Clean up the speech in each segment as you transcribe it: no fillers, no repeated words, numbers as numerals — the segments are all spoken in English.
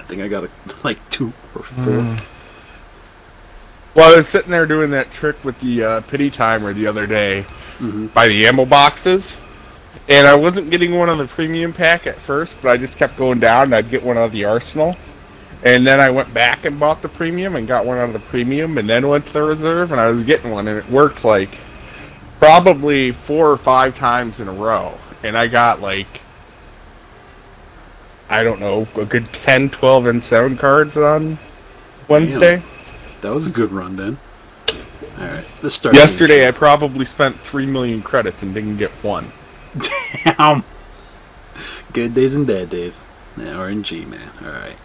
think I got like 2 or 4. Well, I was sitting there doing that trick with the pity timer the other day by the ammo boxes, and I wasn't getting one on the premium pack at first, but I just kept going down, and I'd get one out of the arsenal, and then I went back and bought the premium and got one out of the premium, and then went to the reserve, and I was getting one, and it worked like probably 4 or 5 times in a row, and I got like, I don't know, a good 10, 12, and 7 cards on Wednesday. Damn. That was a good run then. Alright, let's start. Yesterday I probably spent 3 million credits and didn't get one. Damn! Good days and bad days. Yeah, RNG, man. Alright.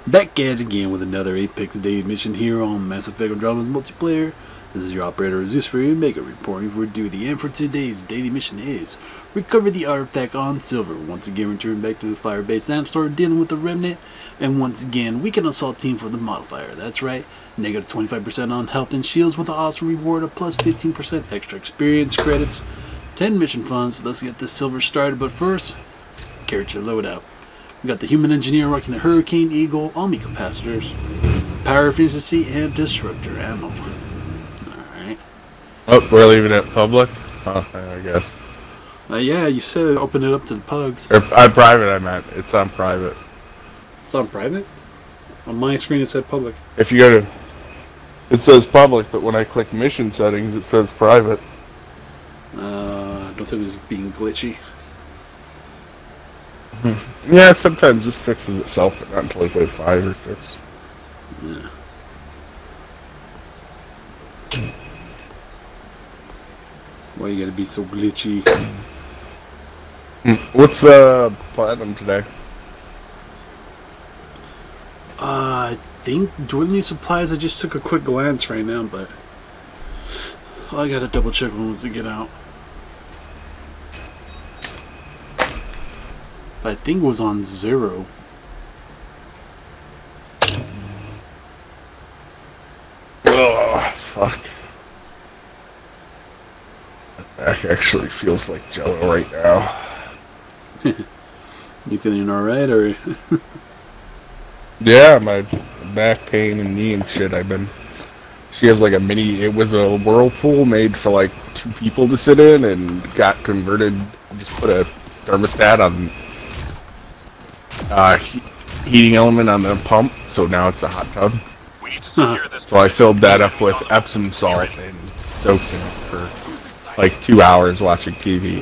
Back at it again with another Apex Daily mission here on Mass Effect Andromeda's multiplayer. This is your operator ZeusFuryOmega reporting for duty, and for today's daily mission is recover the artifact on Silver. Once again, return back to the Firebase and start dealing with the Remnant. And once again, weaken assault team for the modifier. That's right, negative 25% on health and shields with an awesome reward of plus 15% extra experience credits, 10 mission funds. Let's get this Silver started, but first, character loadout. We got the human engineer rocking the Hurricane Eagle, Omni capacitors, power efficiency, and disruptor ammo. Alright. Oh, we're leaving it public? Oh, I guess. Yeah, you said open it up to the pugs. Or, private, I meant. It's on private. It's on private? On my screen it said public. If you go to... It says public, but when I click mission settings, it says private. Don't think it was being glitchy. Yeah, sometimes this fixes itself, but not until like, 5 or 6. Yeah. Why you gotta be so glitchy? What's the platinum today? I think dwindling supplies. I just took a quick glance right now, but I gotta double check once they get out. But I think it was on 0. Oh, fuck. My back actually feels like jello right now. You feeling alright, or? Yeah, my back pain and knee and shit. She has like a mini. It was a whirlpool made for like 2 people to sit in, and got converted. Just put a thermostat on heating element on the pump, so now it's a hot tub. We need to secure this. So I filled that up with Epsom salt and soaked in it for like 2 hours watching TV.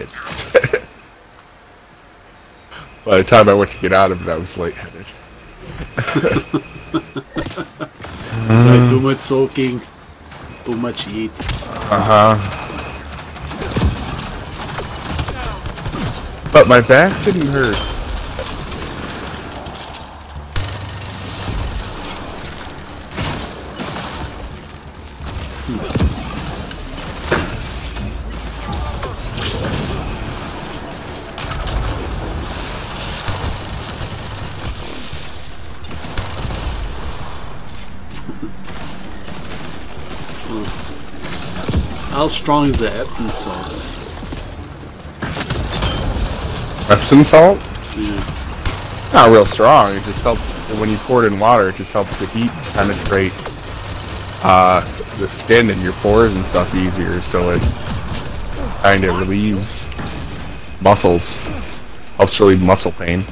By the time I went to get out of it, I was lightheaded. It's like too much soaking, too much heat. But my back didn't hurt. How strong is the Epsom salts? Epsom salt? Yeah. Not real strong. It just helps when you pour it in water. It just helps the heat penetrate the skin and your pores and stuff easier. So it kind of relieves muscles. Helps relieve muscle pain.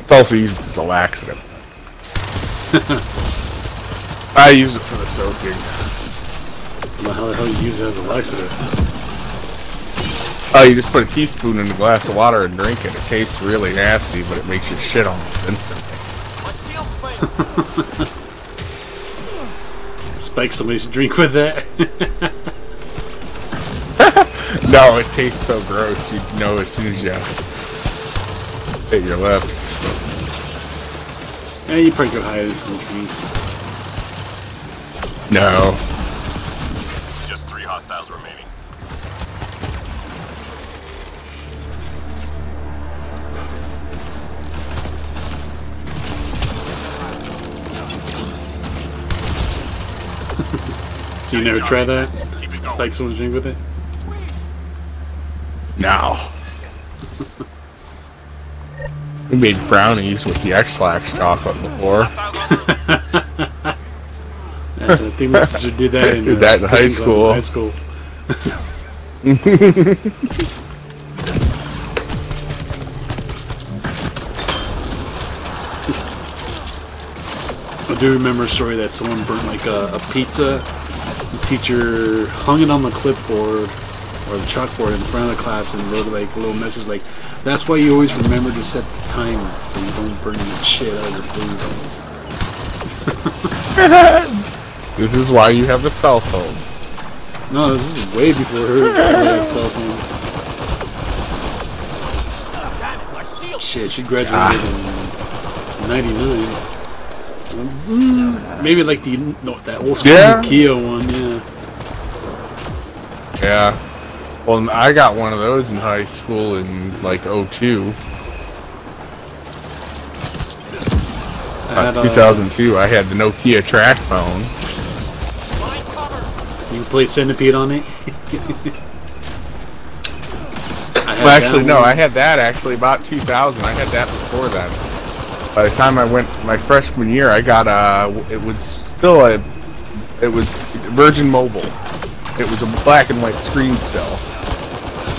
It's also used as a laxative. I use it for the soaking. Well, how the hell you use it as a laxative? Oh, you just put a teaspoon in a glass of water and drink it. It tastes really nasty, but it makes you shit almost instantly. Spike somebody's drink with that. No, it tastes so gross. You know as soon as you hit your lips. Yeah, you probably could hide in some drinks. No. Just 3 hostiles remaining. So you never try that? Spike someone's drink with it? No. We made brownies with the X-Lax chocolate before. I think my sister did that in, high school. High school. I do remember a story that someone burnt like a pizza. The teacher hung it on the clipboard or the chalkboard in front of the class and wrote like a little message like, "That's why you always remember to set the timer so you don't burn the shit out of your food." This is why you have a cell phone. No, this is way before her had cell phones. Shit, she graduated in '99. Maybe like that old school Nokia one, yeah. Yeah. Well, I got one of those in high school in like '02. 2002, I had the Nokia track phone. You can play Centipede on it? Well, actually, no, I had that actually about 2000. I had that before then. By the time I went my freshman year, I got it was Virgin Mobile. It was a black and white screen still.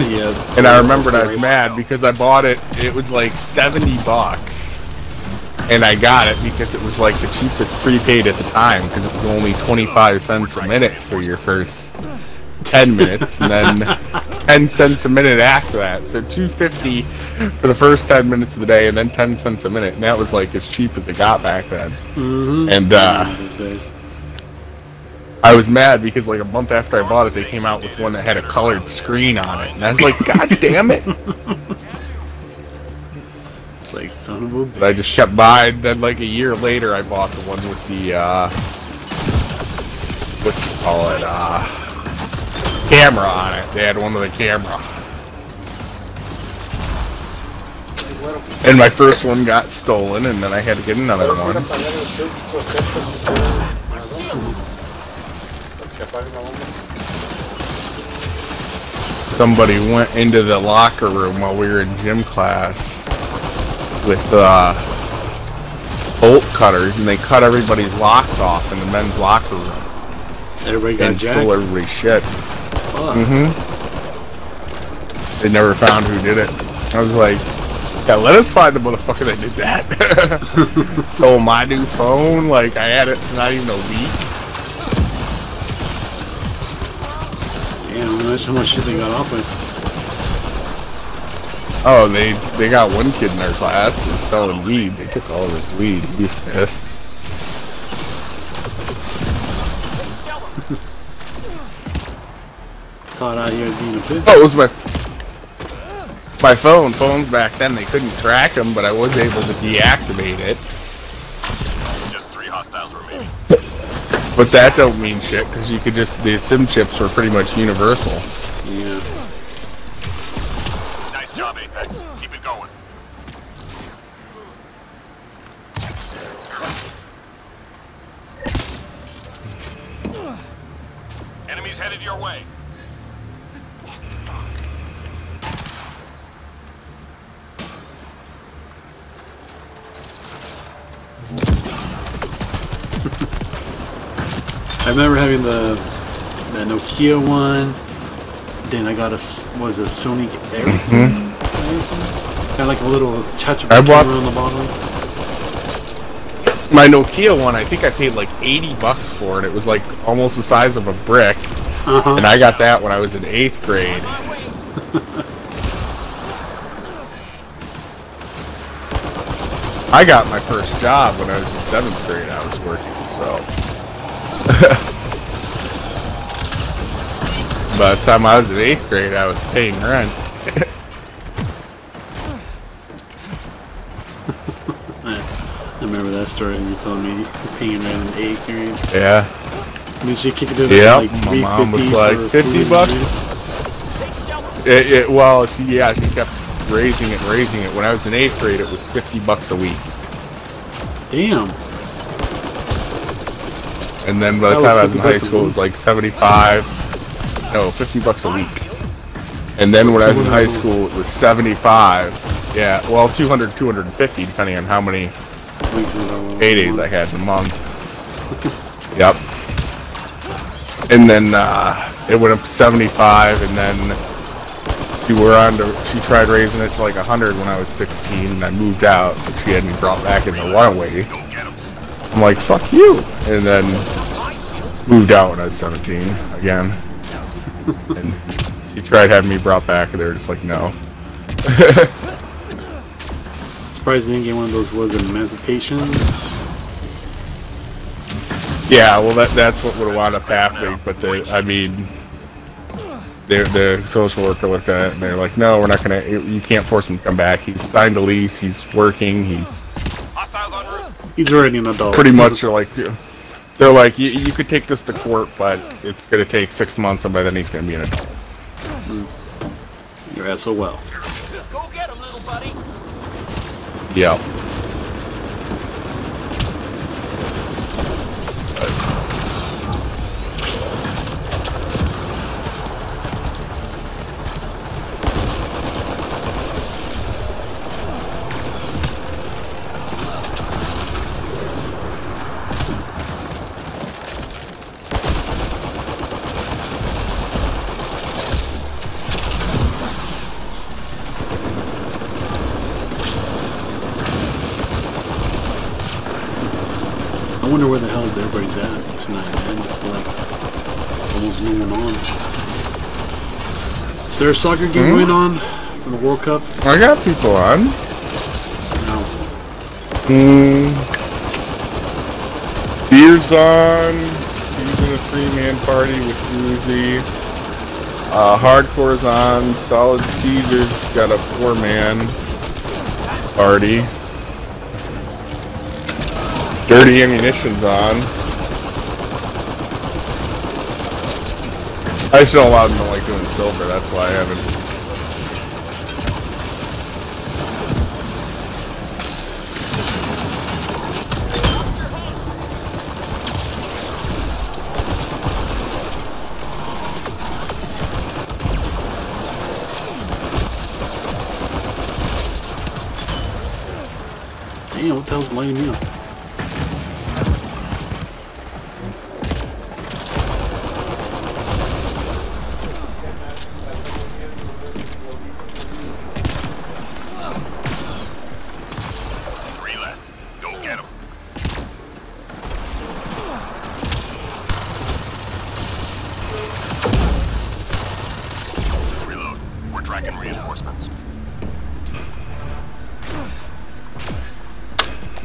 Yeah. And I remembered I was mad because I bought it. It was like $70, and I got it because it was like the cheapest prepaid at the time because it was only 25 cents a minute for your first 10 minutes, and then 10 cents a minute after that. So $2.50 for the first 10 minutes of the day, and then 10 cents a minute, and that was like as cheap as it got back then. And I was mad because like a month after I bought it, they came out with one that had a colored screen on it, and I was like, God damn it! It's like, son of a bitch. But I just kept buying. Then like a year later, I bought the one with the what you call it, camera on it. They had one with a camera. And my first one got stolen, and then I had to get another one. Somebody went into the locker room while we were in gym class with bolt cutters, and they cut everybody's locks off in the men's locker room. Everybody got jacked? Stole everybody's shit. Fuck. They never found who did it. I was like, yeah, let us find the motherfucker that did that. Stole my new phone, like I had it for not even a week. Damn, imagine how much shit they got off with. Oh, they got one kid in our class who was selling weed. They took all of his weed. He was pissed. It's hot out here being a bitch. Oh, it was my phone. Phones back then, they couldn't track them, but I was able to deactivate it. Just 3 hostiles remaining. But that don't mean shit, because you could just, the SIM chips were pretty much universal. Yeah. Nice job, Apex. Keep it going. Enemies headed your way. I remember having the Nokia one. Then I got a Sony Ericsson. Had like a little touch camera on the bottom. My Nokia one, I think I paid like $80 for it. It was like almost the size of a brick. And I got that when I was in 8th grade. I got my first job when I was in 7th grade. I was working, so. By the time I was in 8th grade, I was paying rent. I remember that story you told me, paying rent in 8th grade. Yeah. Did you kick it to like my mom was like $50. Well, she kept raising it. When I was in 8th grade, it was $50 a week. Damn. And then by the time I was in high school, it was like 75. No, $50 a week. And then when I was in high school, it was 75. Yeah, well, 200, 250, depending on how many paydays I had in a month. Yep. And then it went up to 75, and then she tried raising it to like 100 when I was 16, and I moved out. And she had me brought back in the runaway. I'm like, fuck you! And then moved out when I was 17 again. And she tried having me brought back, and they were just like, no. Surprised you didn't get one of those, was it emancipations? Yeah, well, that's what would have wound up happening, but the social worker looked at it and they're like, no, we're not gonna, you can't force him to come back. He's signed a lease, he's working, he's already an adult. Pretty much they're like, you could take this to court, but it's gonna take 6 months and by then he's gonna be an adult. You're SOL. Go get him, little buddy. Yeah. I wonder where the hell everybody's at tonight, man. Just like almost no one on. Is there a soccer game going on for the World Cup? I got people on. No. Beer's on. He's in a 3-man party with Uzi. Hardcore's on. Solid Caesar's got a 4-man party. Dirty Ammunition's on. I just don't allow them to like doing silver, that's why I haven't. Damn, what the hell's lighting me up?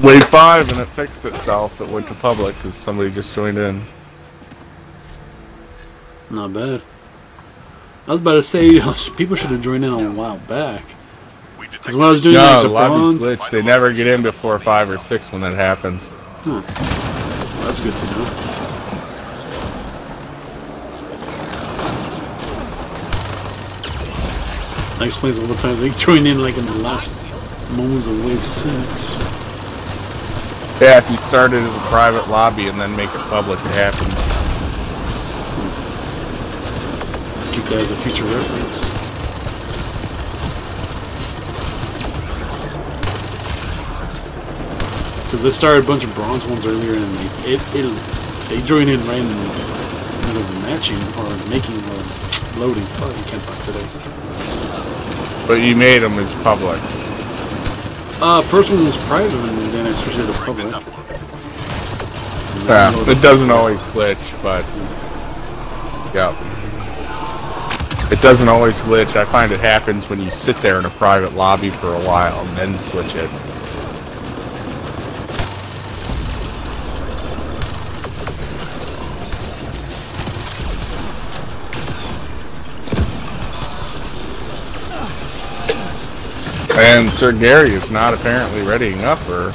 Wave 5 and it fixed itself. It went to public because somebody just joined in. Not bad. I was about to say, people should have joined in a while back. Because when I was doing like, the lobby's glitch. They never get in before 5 or 6 when that happens. Huh. Well, that's good to know. That explains all the times they joined in like in the last moments of Wave 6. Yeah, if you start it as a private lobby and then make it public, it happens. Keep that as a future reference. Because they started a bunch of bronze ones earlier, and they joined in right in the middle of the matching or making or loading. Oh, you can't talk today. But you made them as public. First one was private, and then I switched it to public. Yeah, it doesn't always glitch, but yeah, it doesn't always glitch. I find it happens when you sit there in a private lobby for a while and then switch it. And Sir Gary is not apparently readying up or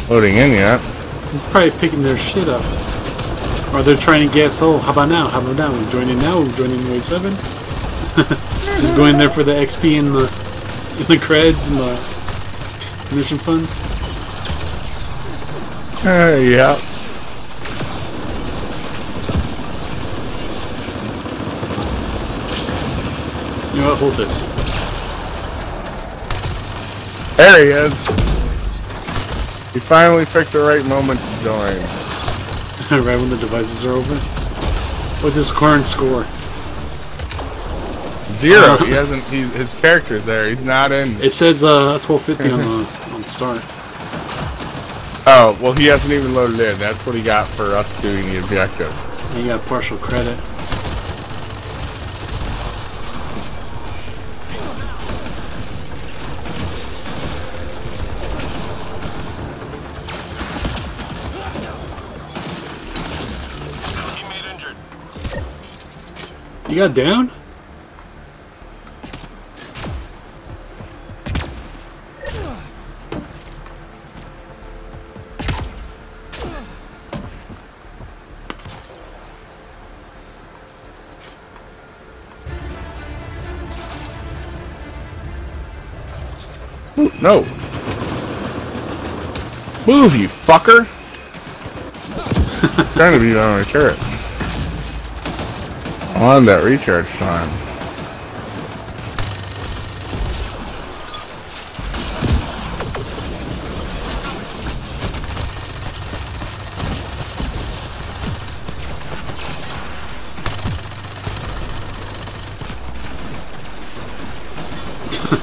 loading in yet. He's probably picking their shit up. Or they're trying to guess, oh, how about now? How about now? We're joining now? We're joining Wave 7? Just going there for the XP and the creds and the mission funds? Yeah. You know what? Hold this. There he is. He finally picked the right moment to join. Right when the devices are open. What's his current score? 0. He hasn't. His character's there. He's not in. It says 1250 on start. Oh well, he hasn't even loaded in. That's what he got for us doing the objective. He got partial credit. Teammate injured. You got down? No. Move, you fucker. Trying to be on my turret. On that recharge time.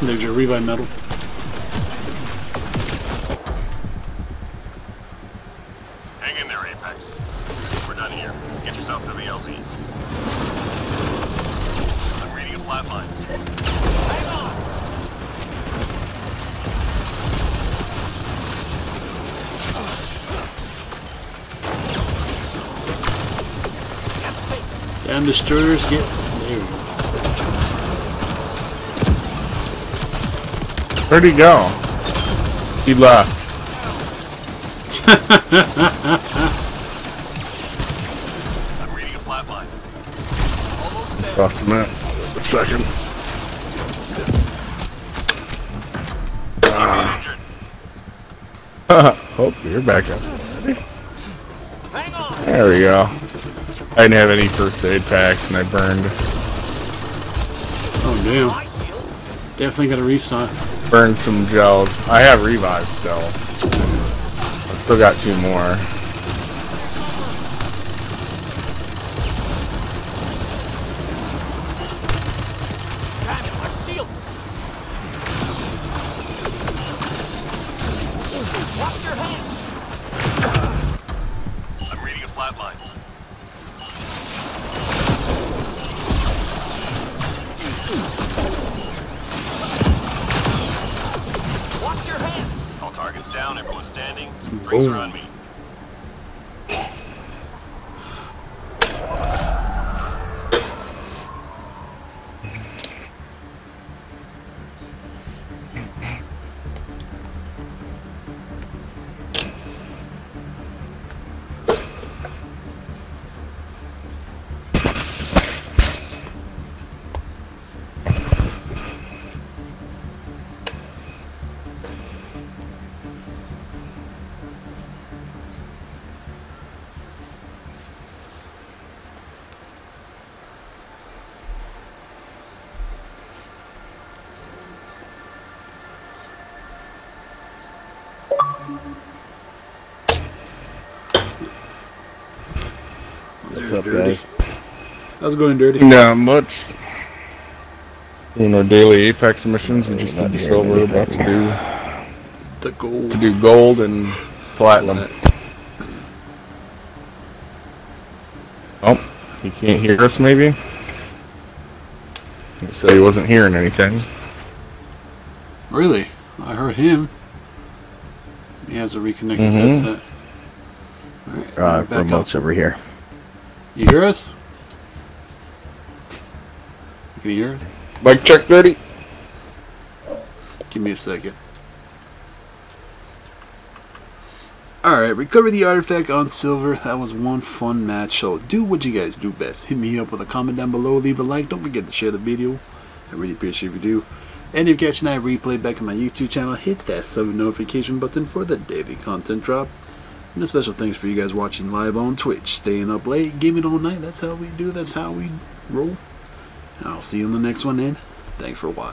There's your revive medal. Hang in there, Apex. We're done here. Get yourself to the LZ. I'm reading a flatline. Hang on. Damn destroyers get. There we go. Where'd he go? He left. I'm reading a flatline. Fuck a minute. A second. Teammate injured. Oh, you're back up. Hang on. There we go. I didn't have any first aid packs and I burned Oh damn. My shield. Definitely got to restock. some gels. I have revive still. I still got 2 more. Damn it, my shield. Watch your hands. I'm reading a flatline. Watch your hands. All targets down. Everyone standing. Drinks are on me. There's What's up, Dirty. guys? How's it going, Dirty? Not much. Doing our daily Apex missions. We just did the silver. About The gold. to do gold and platinum. Oh, he can't hear us maybe? He said he wasn't hearing anything. Really? I heard him. He has a reconnected headset. Alright, back up. Remote's over here. You hear us? Can you hear us? Mic check, Dirty. Give me a second. Alright, recover the artifact on silver. That was one fun match. So do what you guys do best. Hit me up with a comment down below. Leave a like. Don't forget to share the video. I really appreciate if you do. And if you're catching that replay back on my YouTube channel, hit that sub notification button for the daily content drop. And a special thanks for you guys watching live on Twitch. Staying up late, gaming all night. That's how we do. That's how we roll. And I'll see you in the next one, and thanks for watching.